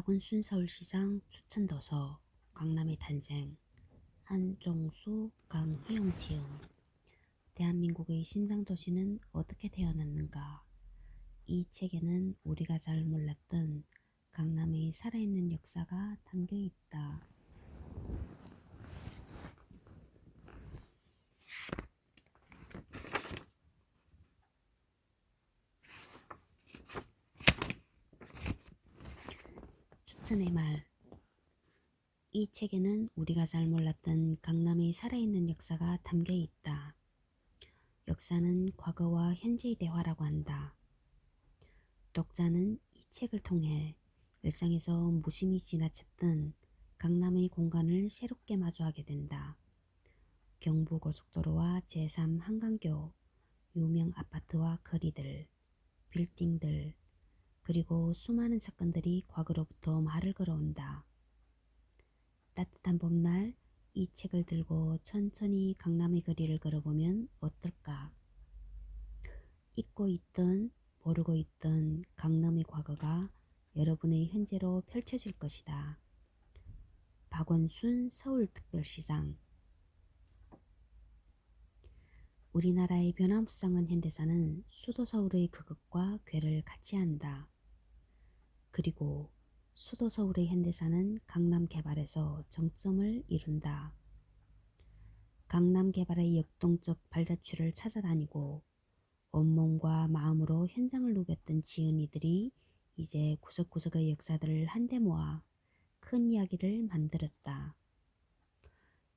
박원순 서울시장 추천도서 강남의 탄생 한종수 강희용 지음 대한민국의 심장도시는 어떻게 태어났는가. 이 책에는 우리가 잘 몰랐던 강남의 살아있는 역사가 담겨 있다. 추천의 말. 이 책에는 우리가 잘 몰랐던 강남의 살아있는 역사가 담겨 있다. 역사는 과거와 현재의 대화라고 한다. 독자는 이 책을 통해 일상에서 무심히 지나쳤던 강남의 공간을 새롭게 마주하게 된다. 경부고속도로와 제3 한강교, 유명 아파트와 거리들, 빌딩들, 그리고 수많은 사건들이 과거로부터 말을 걸어온다. 따뜻한 봄날 이 책을 들고 천천히 강남의 거리를 걸어보면 어떨까? 잊고 있던 모르고 있던 강남의 과거가 여러분의 현재로 펼쳐질 것이다. 박원순 서울특별시장. 우리나라의 변화무쌍한 현대사는 수도 서울의 그것과 괴를 같이 한다. 그리고 수도 서울의 현대사는 강남 개발에서 정점을 이룬다. 강남 개발의 역동적 발자취를 찾아다니고 온몸과 마음으로 현장을 누볐던 지은이들이 이제 구석구석의 역사들을 한데 모아 큰 이야기를 만들었다.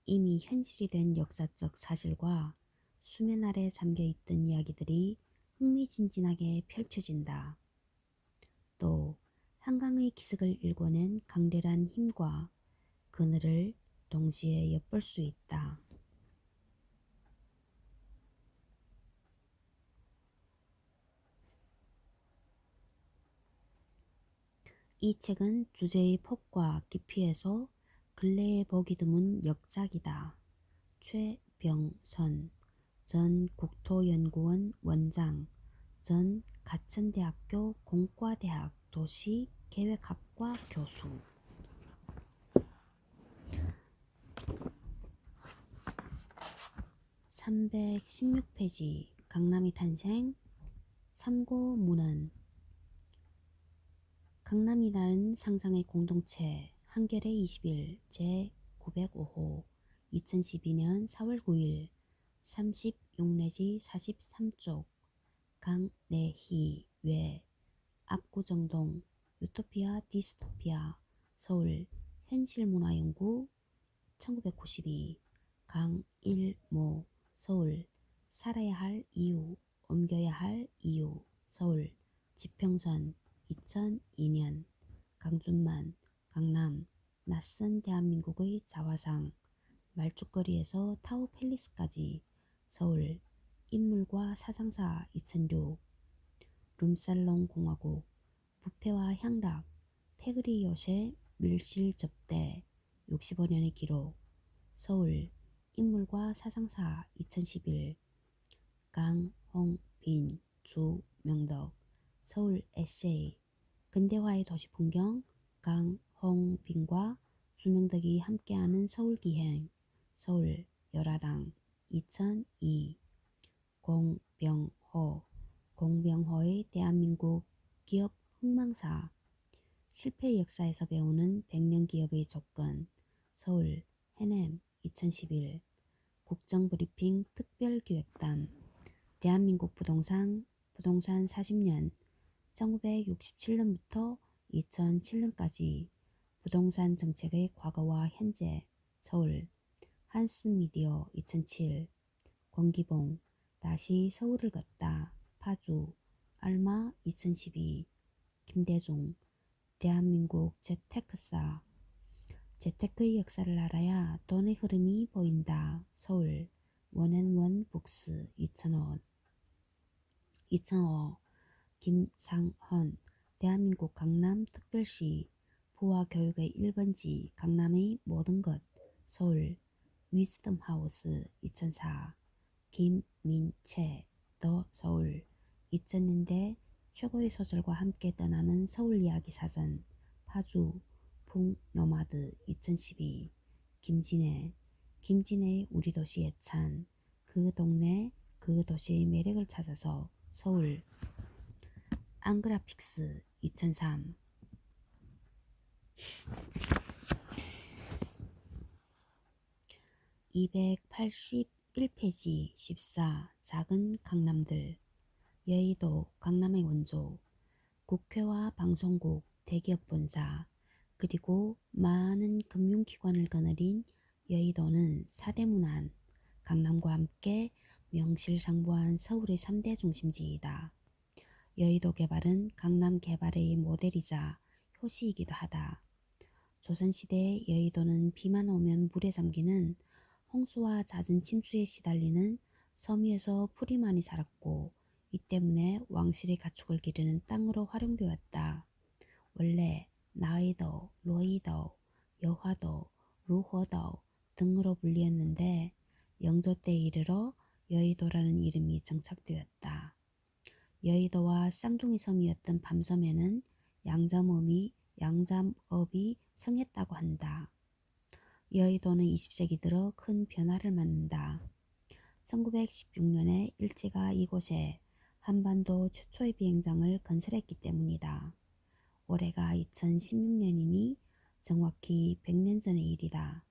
이미 현실이 된 역사적 사실과 수면 아래 잠겨있던 이야기들이 흥미진진하게 펼쳐진다. 또 한강의 기슭을 일궈낸 강렬한 힘과 그늘을 동시에 엿볼 수 있다. 이 책은 주제의 폭과 깊이에서 근래에 보기 드문 역작이다. 최병선 전 국토연구원 원장, 전 가천대학교 공과대학 도시계획학과 교수. 316페이지 강남의 탄생. 참고문헌. 강남이라는 상상의 공동체. 한겨레 20일 제 905호 2012년 4월 9일 36 내지 43쪽. 강내희 외 압구정동 유토피아 디스토피아 서울 현실문화연구 1992. 강일모 서울 살아야 할 이유 옮겨야 할 이유 서울 지평선 2002년. 강준만 강남 낯선 대한민국의 자화상 말죽거리에서 타워팰리스까지 서울 인물과 사상사 2006. 룸살롱 공화국 부패와 향락 패거리 요새 밀실 접대 65년의 기록 서울 인물과 사상사 2011. 강홍빈 주명덕 서울 에세이 근대화의 도시풍경 강홍빈과 주명덕이 함께하는 서울기행 서울 열화당 2002. 공병호의 대한민국 기업 흥망사 실패 역사에서 배우는 100년 기업의 조건 서울 해냄 2011. 국정브리핑 특별기획단 대한민국 부동산 40년 1967년부터 2007년까지 부동산 정책의 과거와 현재 서울 한스미디어 2007. 권기봉 다시 서울을 걷다 파주 알마 2012. 김대중 대한민국 재테크사 재테크의 역사를 알아야 돈의 흐름이 보인다 서울 원앤원 북스 2005. 김상헌 대한민국 강남 특별시 부와 교육의 1번지 강남의 모든 것 서울 위즈덤 하우스 2004. 김민채 더 서울 2000년대 최고의 소설과 함께 떠나는 서울 이야기 사전 파주 북노마드 2012 김진애의 우리 도시 예찬 그 동네 그 도시의 매력을 찾아서 서울 앙그라픽스 2003 281페이지 14 작은 강남들 여의도 강남의 원조 국회와 방송국 대기업 본사 그리고 많은 금융기관을 거느린 여의도는 사대문안 강남과 함께 명실상부한 서울의 3대 중심지이다. 여의도 개발은 강남 개발의 모델이자 효시이기도 하다. 조선시대 여의도는 비만 오면 물에 잠기는 홍수와 잦은 침수에 시달리는 섬 위에서 풀이 많이 자랐고 이 때문에 왕실의 가축을 기르는 땅으로 활용되었다. 원래 나의도, 로이도, 여화도, 루호도 등으로 불리었는데 영조 때에 이르러 여의도라는 이름이 정착되었다. 여의도와 쌍둥이 섬이었던 밤섬에는 양잠업이 성했다고 한다. 여의도는 20세기 들어 큰 변화를 맞는다. 1916년에 일제가 이곳에 한반도 최초의 비행장을 건설했기 때문이다. 올해가 2016년이니 정확히 100년 전의 일이다.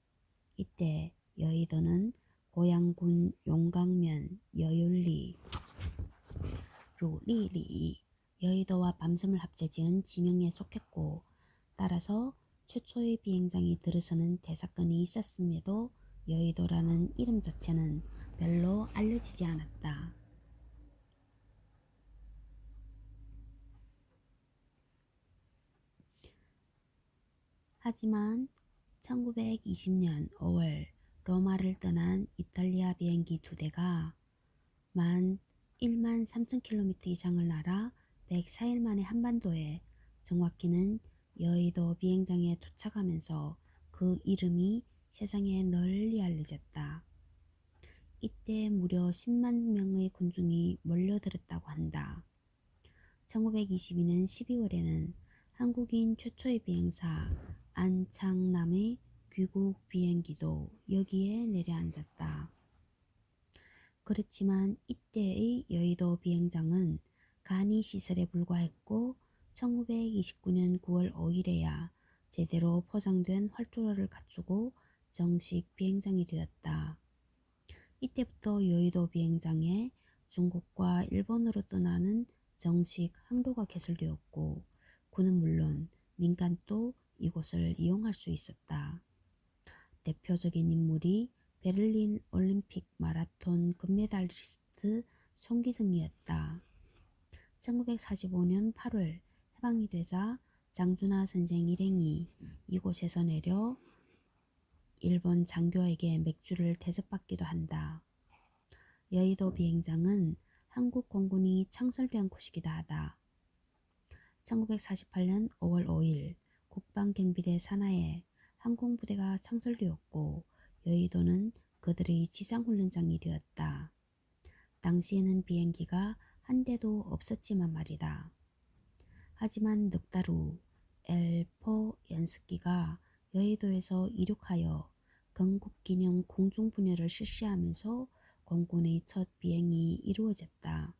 이때 여의도는 고양군 용강면 여윤리 리리 여의도와 밤섬을 합쳐지은 지명에 속했고 따라서 최초의 비행장이 들어서는 대사건이 있었음에도 여의도라는 이름 자체는 별로 알려지지 않았다. 하지만 1920년 5월 로마를 떠난 이탈리아 비행기 2대가 1만 3,000km 이상을 날아 104일 만에 한반도에 정확히는 여의도 비행장에 도착하면서 그 이름이 세상에 널리 알려졌다. 이때 무려 10만 명의 군중이 몰려들었다고 한다. 1922년 12월에는 한국인 최초의 비행사 안창남의 귀국 비행기도 여기에 내려앉았다. 그렇지만 이때의 여의도 비행장은 간이 시설에 불과했고 1929년 9월 5일에야 제대로 포장된 활주로를 갖추고 정식 비행장이 되었다. 이때부터 여의도 비행장에 중국과 일본으로 떠나는 정식 항로가 개설되었고 군은 물론 민간도 이곳을 이용할 수 있었다. 대표적인 인물이 베를린 올림픽 마라톤 금메달리스트 송기정이었다. 1945년 8월 해방이 되자 장준하 선생 일행이 이곳에서 내려 일본 장교에게 맥주를 대접받기도 한다. 여의도 비행장은 한국 공군이 창설된 곳이기도 하다. 1948년 5월 5일 국방경비대 산하에 항공부대가 창설되었고 여의도는 그들의 지상훈련장이 되었다. 당시에는 비행기가 한 대도 없었지만 말이다. 하지만 넉 달 후 L4 연습기가 여의도에서 이륙하여 건국기념 공중분열을 실시하면서 공군의 첫 비행이 이루어졌다.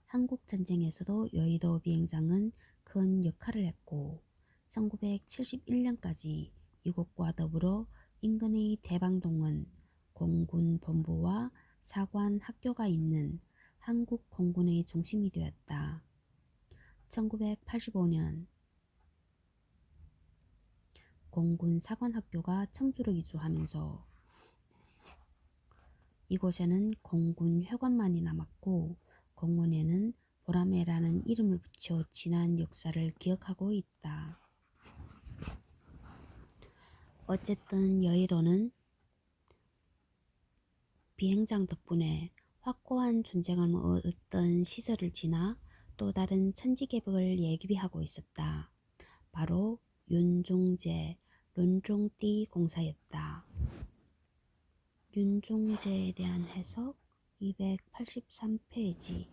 한국전쟁에서도 여의도 비행장은 큰 역할을 했고 1971년까지 이곳과 더불어 인근의 대방동은 공군본부와 사관 학교가 있는 한국 공군의 중심이 되었다. 1985년 공군 사관학교가 청주로 이주하면서 이곳에는 공군 회관만이 남았고 공원에는 보라매라는 이름을 붙여 지난 역사를 기억하고 있다. 어쨌든 여의도는 비행장 덕분에 확고한 존재감을 얻었던 시절을 지나 또 다른 천지개벽을 예비하고 있었다. 바로 윤종제 룬종띠 공사였다. 윤종제에 대한 해석 283페이지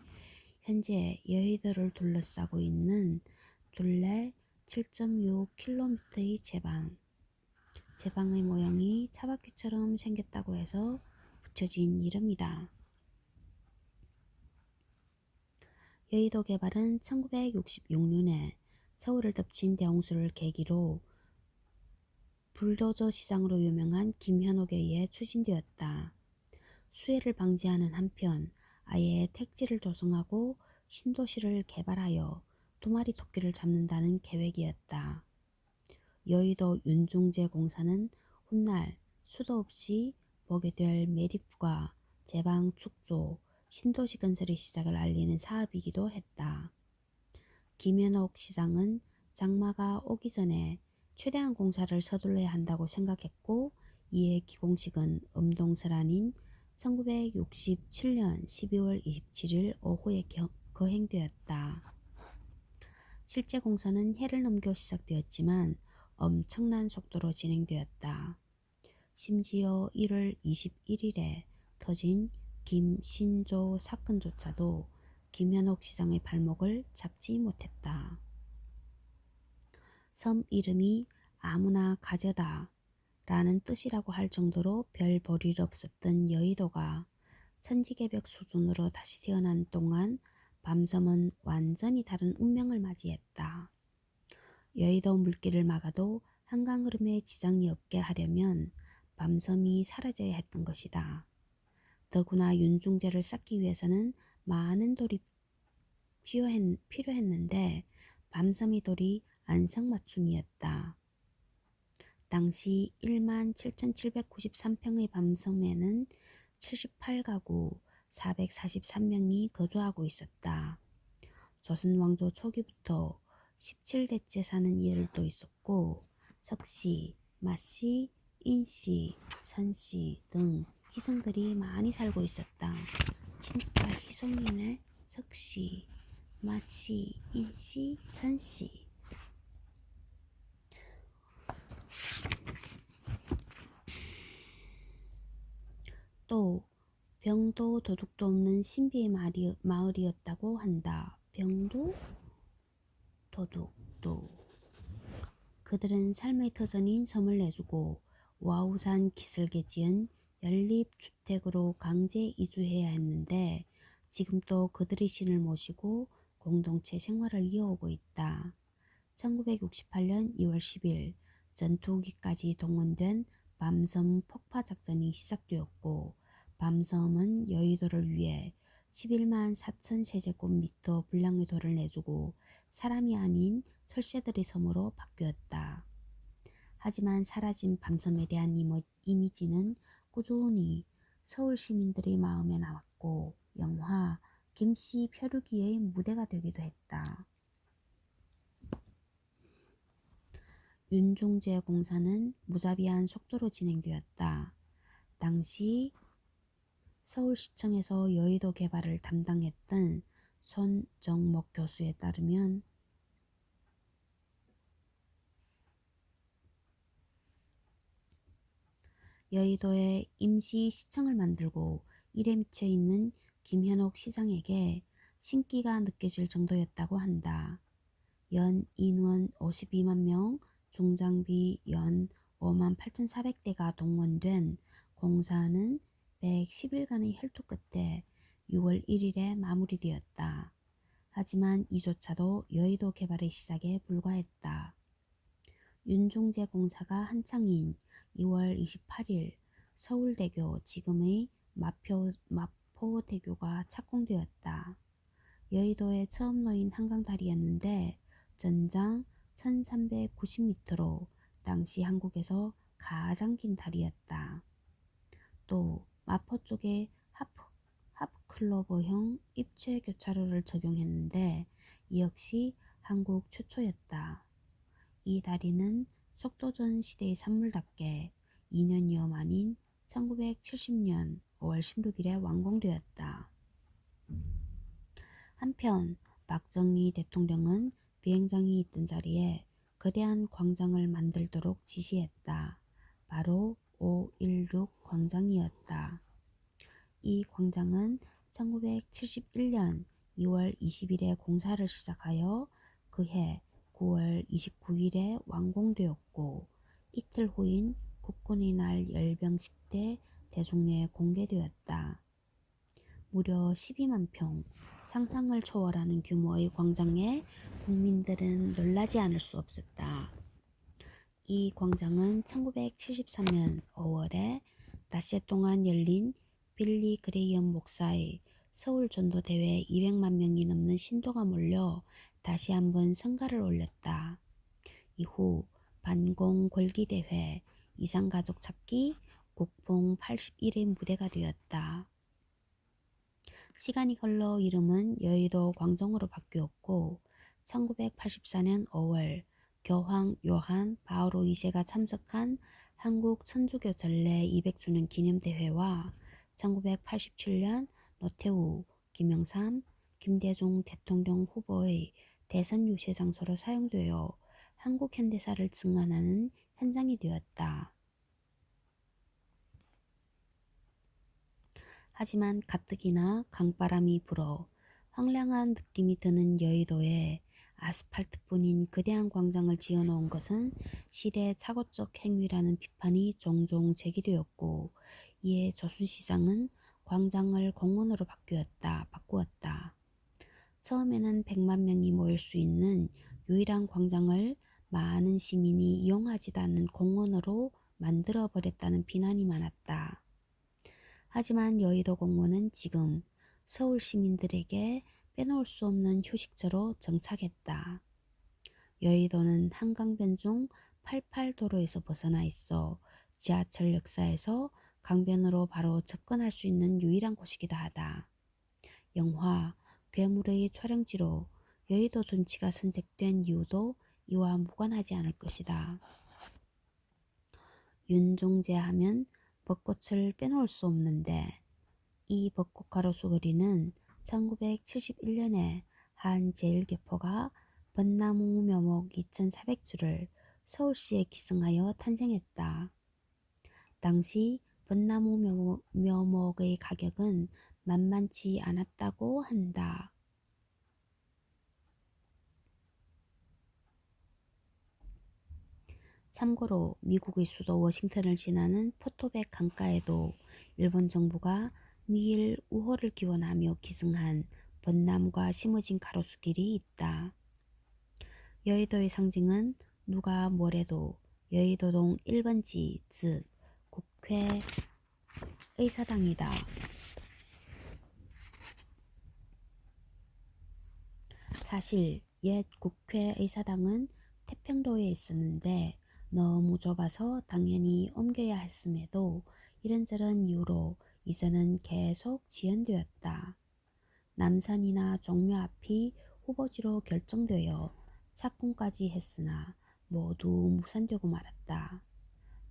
현재 여의도를 둘러싸고 있는 둘레 7.6km의 제방의 모양이 차바퀴처럼 생겼다고 해서 붙여진 이름이다. 여의도 개발은 1966년에 서울을 덮친 대홍수를 계기로 불도저 시장으로 유명한 김현옥에 의해 추진되었다. 수해를 방지하는 한편 아예 택지를 조성하고 신도시를 개발하여 도마리 토끼를 잡는다는 계획이었다. 여의도 윤중제공사는 훗날 수도 없이 보게 될 매립과 제방 축조, 신도시 건설의 시작을 알리는 사업이기도 했다. 김현옥 시장은 장마가 오기 전에 최대한 공사를 서둘러야 한다고 생각했고 이에 기공식은 음동설 아닌 1967년 12월 27일 오후에 거행되었다. 실제 공사는 해를 넘겨 시작되었지만 엄청난 속도로 진행되었다. 심지어 1월 21일에 터진 김신조 사건조차도 김현옥 시장의 발목을 잡지 못했다. 섬 이름이 아무나 가져다 라는 뜻이라고 할 정도로 별 볼일 없었던 여의도가 천지개벽 수준으로 다시 태어난 동안 밤섬은 완전히 다른 운명을 맞이했다. 여의도 물길을 막아도 한강 흐름에 지장이 없게 하려면 밤섬이 사라져야 했던 것이다. 더구나 윤중제를 쌓기 위해서는 많은 돌이 필요했는데 밤섬이 돌이 안성맞춤이었다. 당시 17,793평의 밤섬에는 78가구 443명이 거주하고 있었다. 조선 왕조 초기부터 17대째 사는 이들도 있었고 석씨, 마씨, 인씨, 선씨 등 희성들이 많이 살고 있었다. 진짜 희성이네. 석씨, 마씨, 인씨, 선씨. 또 병도 도둑도 없는 신비의 마을이었다고 한다. 병도 도둑도. 그들은 삶의 터전인 섬을 내주고 와우산 기슭에 지은 연립주택으로 강제 이주해야 했는데 지금도 그들의 신을 모시고 공동체 생활을 이어오고 있다. 1968년 2월 10일 전투기까지 동원된 밤섬 폭파작전이 시작되었고 밤섬은 여의도를 위해 11만 4천 세제곱미터 분량의 돌을 내주고 사람이 아닌 설세들의 섬으로 바뀌었다. 하지만 사라진 밤섬에 대한 이미지는 꾸준히 서울 시민들의 마음에 남았고 영화 김씨 표류기의 무대가 되기도 했다. 윤중제 공사는 무자비한 속도로 진행되었다. 당시 서울시청에서 여의도 개발을 담당했던 손정목 교수에 따르면 여의도에 임시시청을 만들고 일에 미쳐 있는 김현옥 시장에게 신기가 느껴질 정도였다고 한다. 연 인원 52만 명, 중장비 연 5만 8,400대가 동원된 공사는 110일간의 혈투 끝에 6월 1일에 마무리되었다. 하지만 이조차도 여의도 개발의 시작에 불과했다. 윤중제 공사가 한창인 2월 28일 서울대교 지금의 마포대교가 착공되었다. 여의도에 처음 놓인 한강다리였는데 전장 1390m로 당시 한국에서 가장 긴 다리였다. 또 마포 쪽에 하프클로버형 입체 교차로를 적용했는데 이 역시 한국 최초였다. 이 다리는 속도전 시대의 산물답게 2년여 만인 1970년 5월 16일에 완공되었다. 한편 박정희 대통령은 비행장이 있던 자리에 거대한 광장을 만들도록 지시했다. 바로 516 광장이었다. 이 광장은 1971년 2월 20일에 공사를 시작하여 그해 9월 29일에 완공되었고 이틀 후인 국군의 날 열병식 때 대중에 공개되었다. 무려 12만 평, 상상을 초월하는 규모의 광장에 국민들은 놀라지 않을 수 없었다. 이 광장은 1973년 5월에 닷새 동안 열린 빌리 그레이엄 목사의 서울 전도대회 200만 명이 넘는 신도가 몰려 다시 한번 성가를 올렸다. 이후 반공 골기대회, 이산가족 찾기, 국뽕 81의 무대가 되었다. 시간이 흘러 이름은 여의도 광장으로 바뀌었고 1984년 5월 교황 요한 바오로 2세가 참석한 한국 천주교 전례 200주년 기념대회와 1987년 노태우, 김영삼, 김대중 대통령 후보의 대선 유세 장소로 사용되어 한국 현대사를 증언하는 현장이 되었다. 하지만 가뜩이나 강바람이 불어 황량한 느낌이 드는 여의도에 아스팔트뿐인 거대한 광장을 지어놓은 것은 시대 착오적 행위라는 비판이 종종 제기되었고 이에 조순시장은 광장을 공원으로 바꾸었다. 처음에는 100만 명이 모일 수 있는 유일한 광장을 많은 시민이 이용하지도 않는 공원으로 만들어버렸다는 비난이 많았다. 하지만 여의도 공원은 지금 서울 시민들에게 빼놓을 수 없는 휴식처로 정착했다. 여의도는 한강변 중 88도로에서 벗어나 있어 지하철 역사에서 강변으로 바로 접근할 수 있는 유일한 곳이기도 하다. 영화 괴물의 촬영지로 여의도 둔치가 선택된 이유도 이와 무관하지 않을 것이다. 윤종제 하면 벚꽃을 빼놓을 수 없는데 이 벚꽃 가로수 거리는 1971년에 한 제일교포가 벚나무 묘목 2,400주를 서울시에 기증하여 탄생했다. 당시 벚나무 묘목의 가격은 만만치 않았다고 한다. 참고로 미국의 수도 워싱턴을 지나는 포토백 강가에도 일본 정부가 미일 우호를 기원하며 기증한 벚나무가 심어진 가로수길이 있다. 여의도의 상징은 누가 뭐래도 여의도동 1번지 즉 국회 의사당이다. 사실 옛 국회 의사당은 태평로에 있었는데 너무 좁아서 당연히 옮겨야 했음에도 이런저런 이유로 이전은 계속 지연되었다. 남산이나 종묘 앞이 후보지로 결정되어 착공까지 했으나 모두 무산되고 말았다.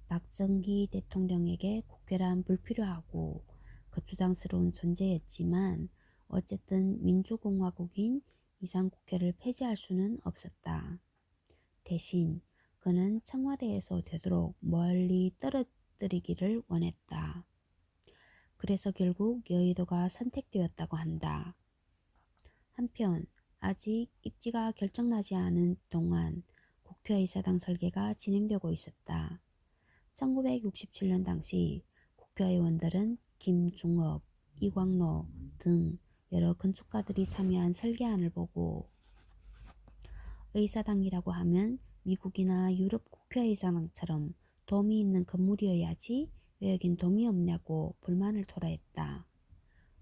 박정희 대통령에게 국회란 불필요하고 거추장스러운 존재였지만 어쨌든 민주공화국인 이상 국회를 폐지할 수는 없었다. 대신 그는 청와대에서 되도록 멀리 떨어뜨리기를 원했다. 그래서 결국 여의도가 선택되었다고 한다. 한편 아직 입지가 결정나지 않은 동안 국회의사당 설계가 진행되고 있었다. 1967년 당시 국회의원들은 김중업, 이광로 등 여러 건축가들이 참여한 설계안을 보고 의사당이라고 하면 미국이나 유럽 국회의사당처럼 돔이 있는 건물이어야지 왜 여긴 돔이 없냐고 불만을 토로했다.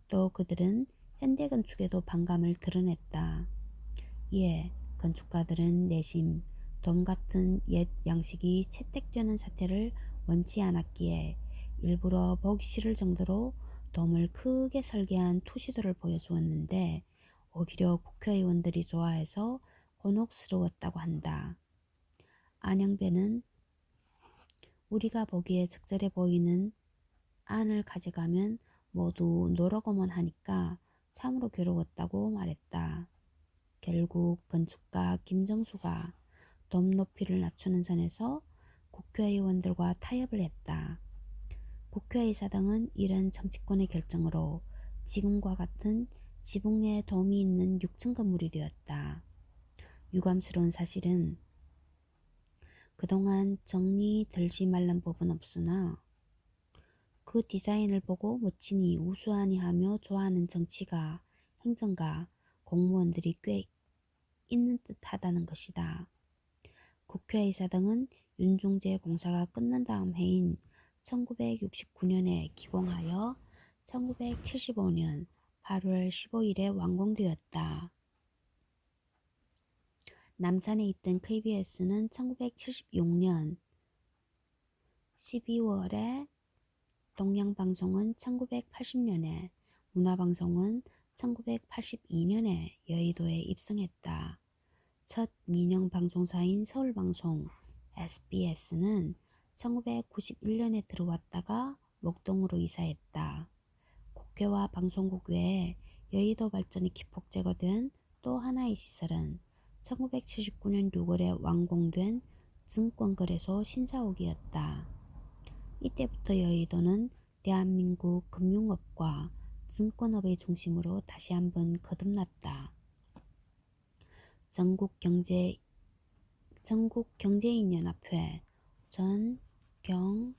또 그들은 현대 건축에도 반감을 드러냈다. 이에 건축가들은 내심 돔 같은 옛 양식이 채택되는 사태를 원치 않았기에 일부러 보기 싫을 정도로 돔을 크게 설계한 투시도를 보여주었는데 오히려 국회의원들이 좋아해서 곤혹스러웠다고 한다. 안영배는 우리가 보기에 적절해 보이는 안을 가져가면 모두 노라고만 하니까 참으로 괴로웠다고 말했다. 결국 건축가 김정수가 돔 높이를 낮추는 선에서 국회의원들과 타협을 했다. 국회의사당은 이런 정치권의 결정으로 지금과 같은 지붕에 돔이 있는 6층 건물이 되었다. 유감스러운 사실은 그동안 정리 들지 말란 법은 없으나 그 디자인을 보고 멋지니 우수하니 하며 좋아하는 정치가, 행정가, 공무원들이 꽤 있는 듯 하다는 것이다. 국회의사 등은 윤종제 공사가 끝난 다음 해인 1969년에 기공하여 1975년 8월 15일에 완공되었다. 남산에 있던 KBS는 1976년 12월에, 동양방송은 1980년에, 문화방송은 1982년에 여의도에 입성했다. 첫 민영 방송사인 서울방송 SBS는 1991년에 들어왔다가 목동으로 이사했다. 국회와 방송국 외에 여의도 발전이 기폭 제거된 또 하나의 시설은 1979년 6월에 완공된 증권거래소 신사옥이었다. 이때부터 여의도는 대한민국 금융업과 증권업의 중심으로 다시 한번 거듭났다. 전국경제인연합회 전경련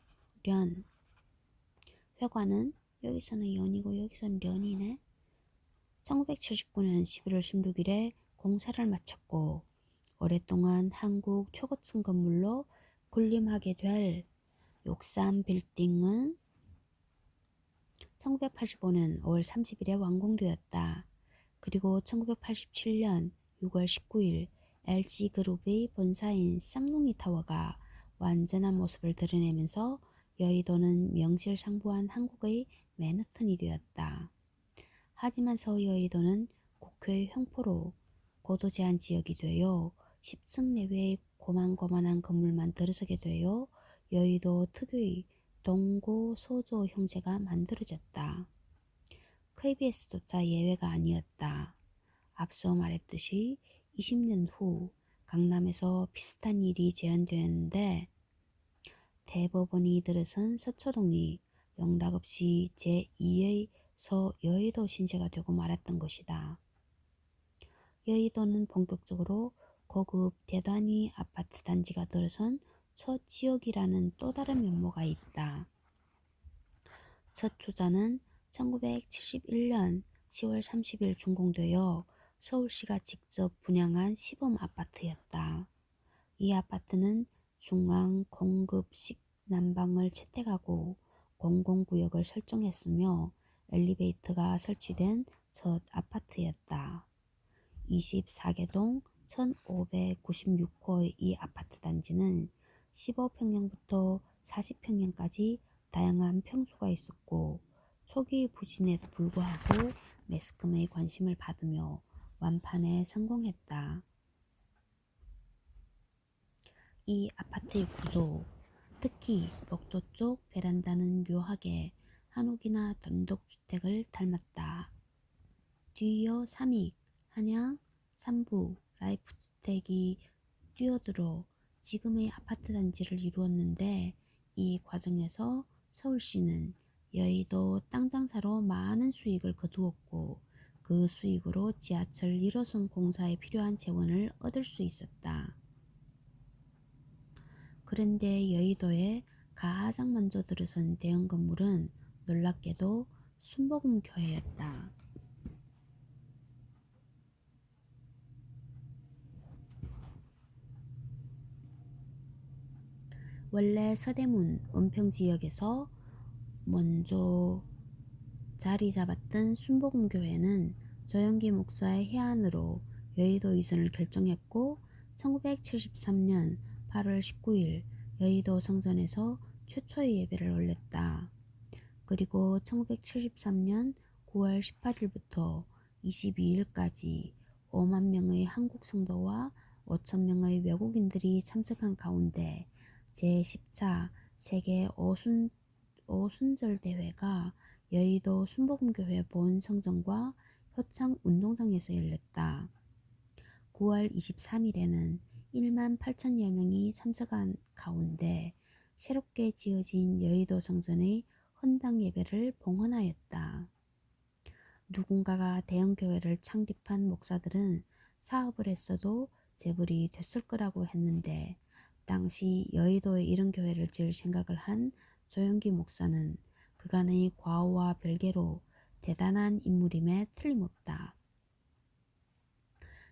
회관은 여기서는 연이고 여기서는 련이네. 1979년 11월 16일에 공사를 마쳤고 오랫동안 한국 최고층 건물로 군림하게 될 욕산 빌딩은 1985년 5월 30일에 완공되었다. 그리고 1987년 6월 19일 LG그룹의 본사인 쌍둥이 타워가 완전한 모습을 드러내면서 여의도는 명실상부한 한국의 맨하튼이 되었다. 하지만 서여의도는 국회의 횡포로 고도 제한 지역이 되어 10층 내외의 고만고만한 건물만 들어서게 되어 여의도 특유의 동고소조 형제가 만들어졌다. KBS조차 예외가 아니었다. 앞서 말했듯이 20년 후 강남에서 비슷한 일이 재현되었는데 대법원이 들어선 서초동이 영락없이 제2의 서여의도 신세가 되고 말았던 것이다. 여의도는 본격적으로 고급 대단위 아파트 단지가 들어선 첫 지역이라는 또 다른 면모가 있다. 첫 투자는 1971년 10월 30일 준공되어 서울시가 직접 분양한 시범 아파트였다. 이 아파트는 중앙 공급식 난방을 채택하고 공공구역을 설정했으며 엘리베이터가 설치된 첫 아파트였다. 24개동 1596호의 이 아파트 단지는 15평형부터 40평형까지 다양한 평수가 있었고 초기 부진에도 불구하고 매스컴의 관심을 받으며 완판에 성공했다. 이 아파트의 구조, 특히 복도 쪽 베란다는 묘하게 한옥이나 단독주택을 닮았다. 뒤이어 삼익, 한양, 삼부, 라이프주택이 뛰어들어 지금의 아파트 단지를 이루었는데 이 과정에서 서울시는 여의도 땅 장사로 많은 수익을 거두었고 그 수익으로 지하철 1호선 공사에 필요한 재원을 얻을 수 있었다. 그런데 여의도에 가장 먼저 들어선 대형 건물은 놀랍게도 순복음교회였다. 원래 서대문, 은평지역에서 먼저 자리 잡았던 순복음교회는 조영기 목사의 해안으로 여의도 이전을 결정했고 1973년 8월 19일 여의도 성전에서 최초의 예배를 올렸다. 그리고 1973년 9월 18일부터 22일까지 5만 명의 한국 성도와 5천 명의 외국인들이 참석한 가운데 제10차 세계 오순절 대회가 여의도 순복음교회 본성전과 효창 운동장에서 열렸다. 9월 23일에는 1만 8천여 명이 참석한 가운데 새롭게 지어진 여의도 성전의 헌당 예배를 봉헌하였다. 누군가가 대형 교회를 창립한 목사들은 사업을 했어도 재벌이 됐을 거라고 했는데 당시 여의도에 이런 교회를 지을 생각을 한 조영기 목사는 그간의 과오와 별개로 대단한 인물임에 틀림없다.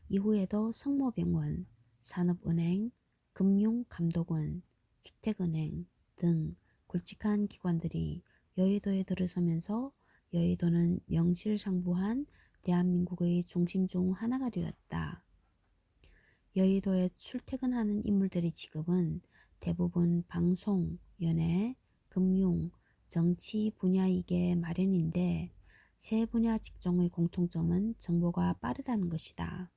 이후에도 성모병원, 산업은행, 금융감독원, 주택은행 등 굵직한 기관들이 여의도에 들어서면서 여의도는 명실상부한 대한민국의 중심 중 하나가 되었다. 여의도에 출퇴근하는 인물들의 직업은 대부분 방송, 연예, 금융, 정치 분야이게 마련인데 세 분야 직종의 공통점은 정보가 빠르다는 것이다.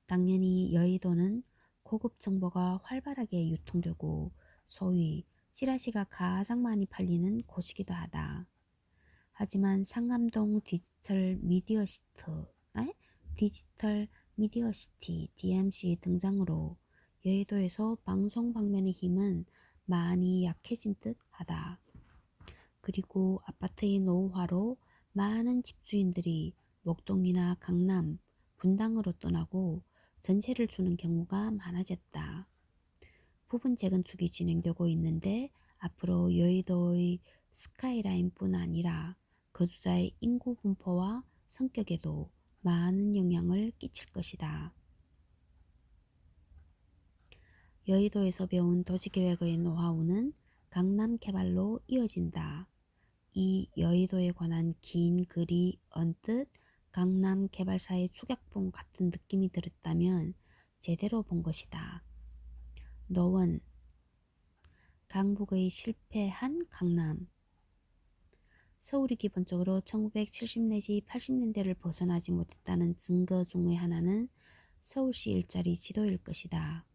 당연히 여의도는 고급 정보가 활발하게 유통되고 소위 찌라시가 가장 많이 팔리는 곳이기도 하다. 하지만 상암동 디지털 미디어시티 DMC 등장으로 여의도에서 방송 방면의 힘은 많이 약해진 듯 하다. 그리고 아파트의 노후화로 많은 집주인들이 목동이나 강남, 분당으로 떠나고 전세를 주는 경우가 많아졌다. 부분 재건축이 진행되고 있는데 앞으로 여의도의 스카이라인뿐 아니라 거주자의 인구 분포와 성격에도 많은 영향을 끼칠 것이다. 여의도에서 배운 도시계획의 노하우는 강남 개발로 이어진다. 이 여의도에 관한 긴 글이 언뜻 강남 개발사의 축약본 같은 느낌이 들었다면 제대로 본 것이다. 노원, 강북의 실패한 강남. 서울이 기본적으로 1970 내지 80년대를 벗어나지 못했다는 증거 중의 하나는 서울시 일자리 지도일 것이다.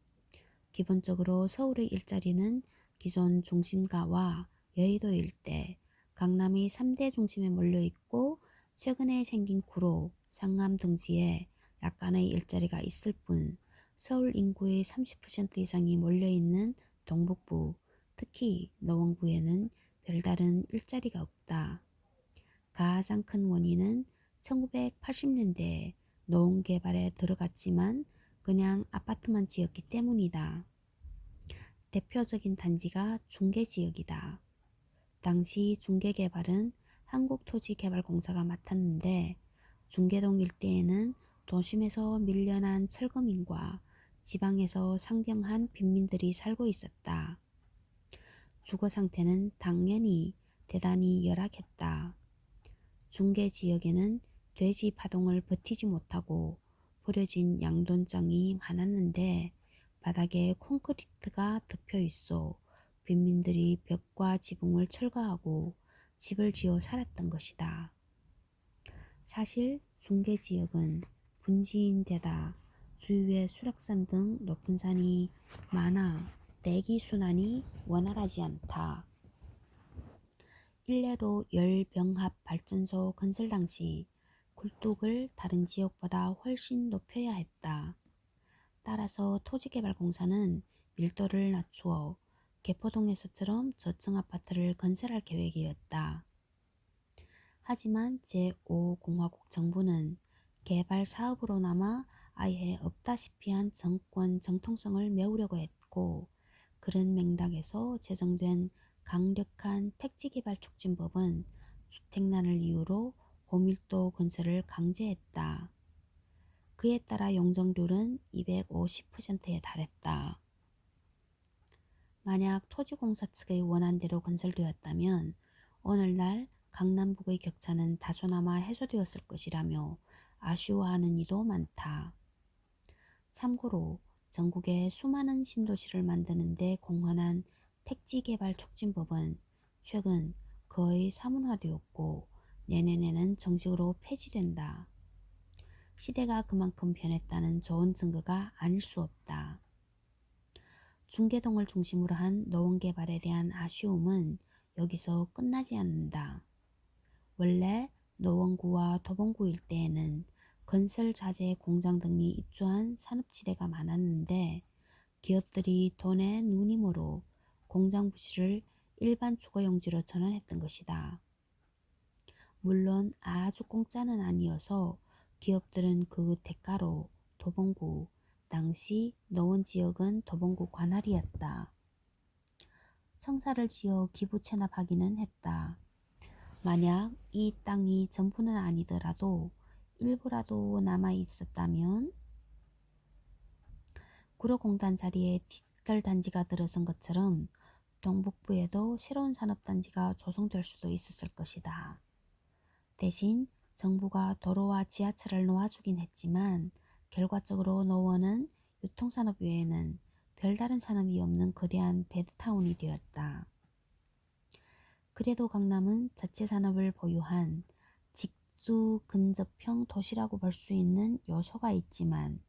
기본적으로 서울의 일자리는 기존 중심가와 여의도 일대, 강남이 3대 중심에 몰려있고 최근에 생긴 구로, 상암 등지에 약간의 일자리가 있을 뿐 서울 인구의 30% 이상이 몰려있는 동북부, 특히 노원구에는 별다른 일자리가 없다. 가장 큰 원인은 1980년대에 노원개발에 들어갔지만 그냥 아파트만 지었기 때문이다. 대표적인 단지가 중계지역이다. 당시 중계개발은 한국토지개발공사가 맡았는데 중계동 일대에는 도심에서 밀려난 철거민과 지방에서 상경한 빈민들이 살고 있었다. 주거 상태는 당연히 대단히 열악했다. 중계지역에는 돼지 파동을 버티지 못하고 버려진 양돈장이 많았는데 바닥에 콘크리트가 덮여 있어 빈민들이 벽과 지붕을 철거하고 집을 지어 살았던 것이다. 사실 중계지역은 분지인데다 주위에 수락산 등 높은 산이 많아 대기순환이 원활하지 않다. 일례로 열병합 발전소 건설 당시 굴뚝을 다른 지역보다 훨씬 높여야 했다. 따라서 토지개발공사는 밀도를 낮추어 개포동에서처럼 저층 아파트를 건설할 계획이었다. 하지만 제5공화국 정부는 개발 사업으로나마 아예 없다시피 한 정권 정통성을 메우려고 했고 그런 맥락에서 제정된 강력한 택지개발촉진법은 주택난을 이유로 고밀도 건설을 강제했다. 그에 따라 용적률은 250%에 달했다. 만약 토지공사 측의 원안대로 건설되었다면 오늘날 강남북의 격차는 다소나마 해소되었을 것이라며 아쉬워하는 이도 많다. 참고로 전국에 수많은 신도시를 만드는 데 공헌한 택지개발촉진법은 최근 거의 사문화되었고 내년에는 정식으로 폐지된다. 시대가 그만큼 변했다는 좋은 증거가 아닐 수 없다. 중계동을 중심으로 한 노원개발에 대한 아쉬움은 여기서 끝나지 않는다. 원래 노원구와 도봉구 일대에는 건설 자재 공장 등이 입주한 산업지대가 많았는데 기업들이 돈의 누님으로 공장 부지를 일반 주거용지로 전환했던 것이다. 물론 아주 공짜는 아니어서 기업들은 그 대가로 도봉구, 당시 노원 지역은 도봉구 관할이었다. 청사를 지어 기부 체납하기는 했다. 만약 이 땅이 전부는 아니더라도 일부라도 남아 있었다면 구로공단 자리에 디지털 단지가 들어선 것처럼 동북부에도 새로운 산업단지가 조성될 수도 있었을 것이다. 대신 정부가 도로와 지하철을 놓아주긴 했지만 결과적으로 노원은 유통산업 외에는 별다른 산업이 없는 거대한 배드타운이 되었다. 그래도 강남은 자체 산업을 보유한 직주 근접형 도시라고 볼 수 있는 요소가 있지만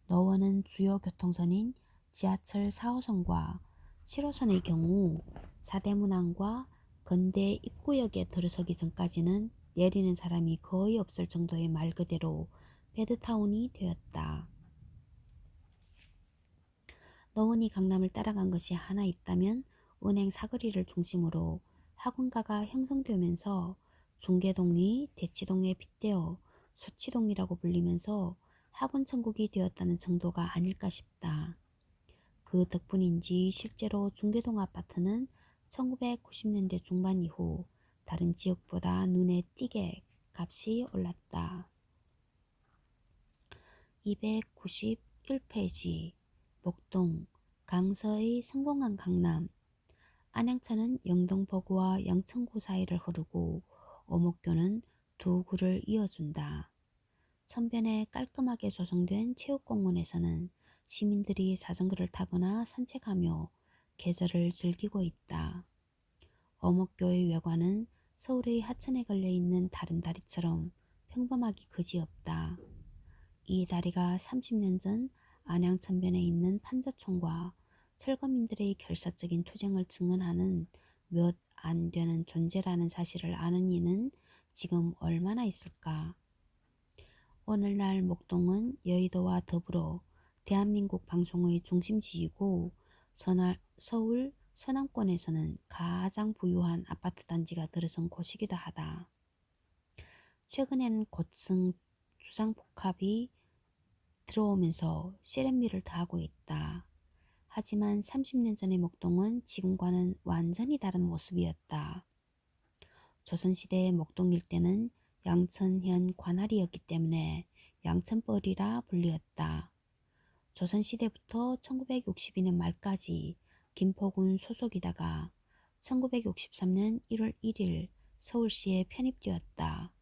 노원은 주요 교통선인 지하철 4호선과 7호선의 경우 사대문항과 건대 입구역에 들어서기 전까지는 내리는 사람이 거의 없을 정도의 말 그대로 배드타운이 되었다. 노원이 강남을 따라간 것이 하나 있다면 은행 사거리를 중심으로 학원가가 형성되면서 중계동이 대치동에 빗대어 수치동이라고 불리면서 학원 천국이 되었다는 정도가 아닐까 싶다. 그 덕분인지 실제로 중계동 아파트는 1990년대 중반 이후 다른 지역보다 눈에 띄게 값이 올랐다. 291페이지 목동 강서의 성공한 강남. 안양천은 영등포구와 양천구 사이를 흐르고 오목교는 두 구를 이어준다. 천변에 깔끔하게 조성된 체육공원에서는 시민들이 자전거를 타거나 산책하며 계절을 즐기고 있다. 오목교의 외관은 서울의 하천에 걸려있는 다른 다리처럼 평범하기 그지없다. 이 다리가 30년 전 안양천변에 있는 판자촌과 철거민들의 결사적인 투쟁을 증언하는 몇 안 되는 존재라는 사실을 아는 이는 지금 얼마나 있을까? 오늘날 목동은 여의도와 더불어 대한민국 방송의 중심지이고 서울 서남권에서는 가장 부유한 아파트 단지가 들어선 곳이기도 하다. 최근엔 고층 주상복합이 들어오면서 세련미를 더하고 있다. 하지만 30년 전의 목동은 지금과는 완전히 다른 모습이었다. 조선시대의 목동 일대는 양천현 관할이었기 때문에 양천벌이라 불리었다. 조선시대부터 1962년 말까지 김포군 소속이다가 1963년 1월 1일 서울시에 편입되었다.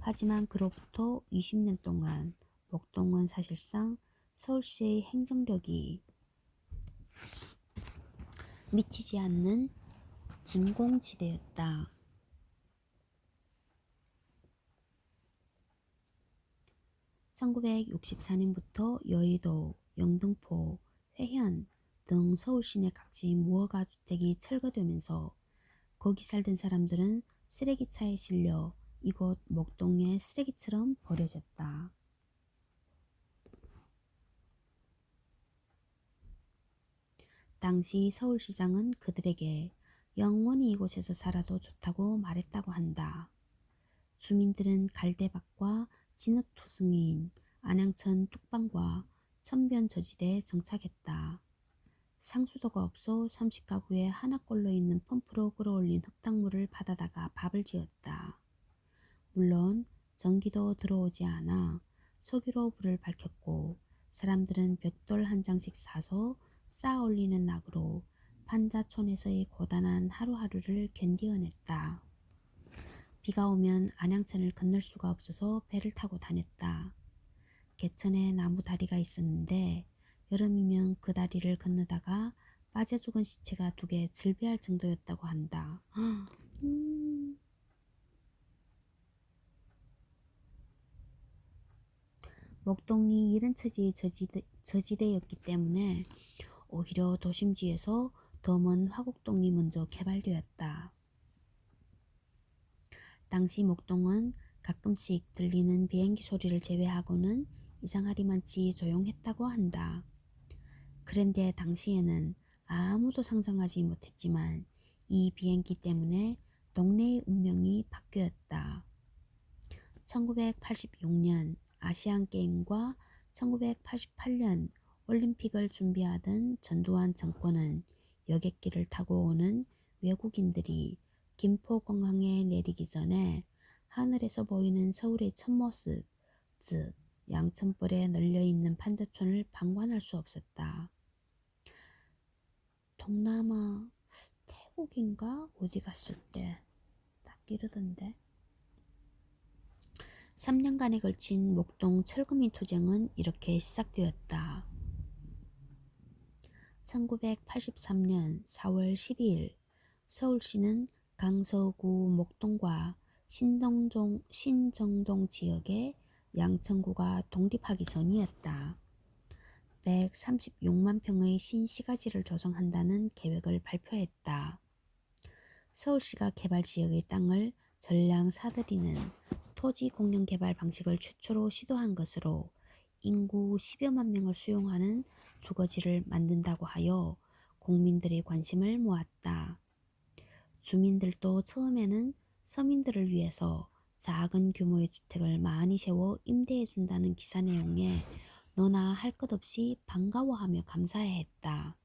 하지만 그로부터 20년 동안 목동은 사실상 서울시의 행정력이 미치지 않는 진공지대였다. 1964년부터 여의도, 영등포, 회현 등 서울 시내 각지의 무허가 주택이 철거되면서 거기 살던 사람들은 쓰레기차에 실려 이곳 목동의 쓰레기처럼 버려졌다. 당시 서울시장은 그들에게 영원히 이곳에서 살아도 좋다고 말했다고 한다. 주민들은 갈대밭과 진흙토승이인 안양천 뚝방과 천변 저지대에 정착했다. 상수도가 없어 30가구에 하나꼴로 있는 펌프로 끌어올린 흙탕물을 받아다가 밥을 지었다. 물론 전기도 들어오지 않아 석유로 불을 밝혔고 사람들은 벽돌 한 장씩 사서 쌓아 올리는 낙으로 판자촌에서의 고단한 하루하루를 견디어냈다. 비가 오면 안양천을 건널 수가 없어서 배를 타고 다녔다. 개천에 나무 다리가 있었는데 여름이면 그 다리를 건너다가 빠져 죽은 시체가 2개 즐비할 정도였다고 한다. 목동이 이른 처지의 저지대였기 때문에 오히려 도심지에서 더 먼 화곡동이 먼저 개발되었다. 당시 목동은 가끔씩 들리는 비행기 소리를 제외하고는 이상하리만치 조용했다고 한다. 그런데 당시에는 아무도 상상하지 못했지만 이 비행기 때문에 동네의 운명이 바뀌었다. 1986년 아시안게임과 1988년 올림픽을 준비하던 전두환 정권은 여객기를 타고 오는 외국인들이 김포공항에 내리기 전에 하늘에서 보이는 서울의 첫모습, 즉 양천벌에 널려있는 판자촌을 방관할 수 없었다. 동남아 태국인가 어디 갔을 때 딱 이러던데. 3년간에 걸친 목동 철거민 투쟁은 이렇게 시작되었다. 1983년 4월 12일 서울시는 강서구 목동과 신정동 지역의 양천구가 독립하기 전이었다. 136만 평의 신시가지를 조성한다는 계획을 발표했다. 서울시가 개발지역의 땅을 전량 사들이는 토지 공영 개발 방식을 최초로 시도한 것으로 인구 10여만 명을 수용하는 주거지를 만든다고 하여 국민들의 관심을 모았다. 주민들도 처음에는 서민들을 위해서 작은 규모의 주택을 많이 세워 임대해준다는 기사 내용에 너나 할 것 없이 반가워하며 감사해했다.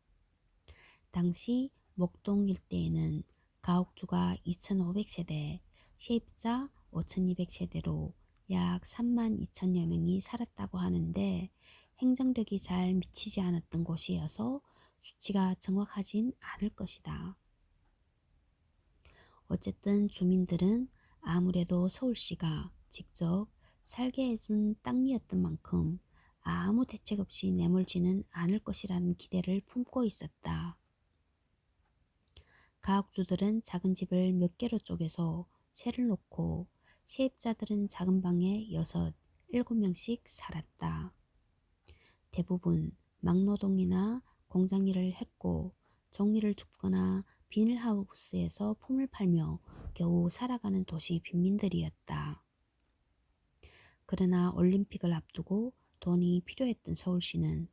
당시 목동 일대에는 가옥주가 2,500세대, 세입자 5,200세대로 약 3만 2천여 명이 살았다고 하는데 행정력이 잘 미치지 않았던 곳이어서 수치가 정확하진 않을 것이다. 어쨌든 주민들은 아무래도 서울시가 직접 살게 해준 땅이었던 만큼 아무 대책 없이 내몰지는 않을 것이라는 기대를 품고 있었다. 가옥주들은 작은 집을 몇 개로 쪼개서 새를 놓고 세입자들은 작은 방에 6, 7명씩 살았다. 대부분 막노동이나 공장일을 했고 종이를 줍거나 비닐하우스에서 폼을 팔며 겨우 살아가는 도시 빈민들이었다. 그러나 올림픽을 앞두고 돈이 필요했던 서울시는